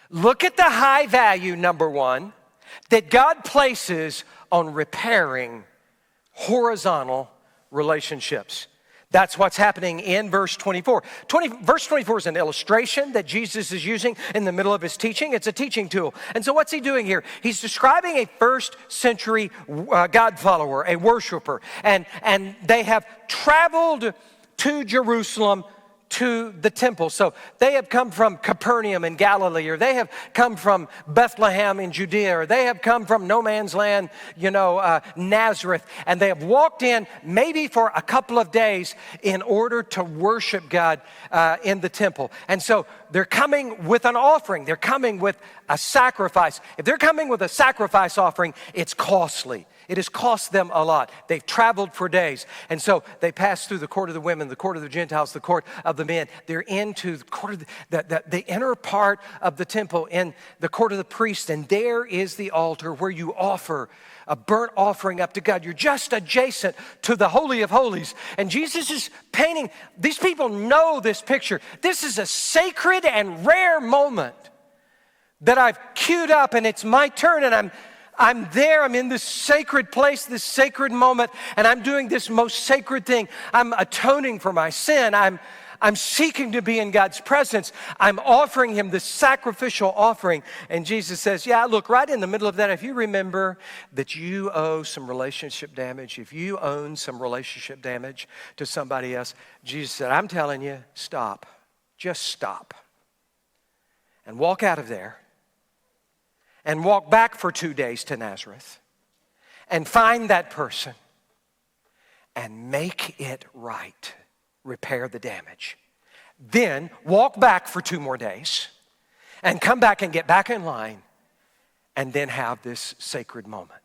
Look at the high value, number one, that God places on repairing horizontal relationships. That's what's happening in verse 24. Verse 24 is an illustration that Jesus is using in the middle of his teaching. It's a teaching tool. And so what's he doing here? He's describing a first century God follower, a worshiper. And they have traveled to Jerusalem to the temple. So they have come from Capernaum in Galilee, or they have come from Bethlehem in Judea, or they have come from no man's land, Nazareth, and they have walked in maybe for a couple of days in order to worship God in the temple. And so they're coming with an offering. They're coming with a sacrifice. If they're coming with a sacrifice offering, it's costly. It has cost them a lot. They've traveled for days. And so they pass through the court of the women, the court of the Gentiles, the court of the men. They're into the court of the inner part of the temple, in the court of the priest. And there is the altar where you offer a burnt offering up to God. You're just adjacent to the Holy of Holies. And Jesus is painting, these people know this picture. This is a sacred and rare moment that I've queued up, and it's my turn, and I'm there, I'm in this sacred place, this sacred moment, and I'm doing this most sacred thing. I'm atoning for my sin. I'm seeking to be in God's presence. I'm offering him this sacrificial offering. And Jesus says, yeah, look, right in the middle of that, if you remember that you owe some relationship damage, if you own some relationship damage to somebody else, Jesus said, I'm telling you, stop. Just stop. And walk out of there. And walk back for 2 days to Nazareth and find that person and make it right. Repair the damage. Then walk back for 2 more days and come back and get back in line and then have this sacred moment.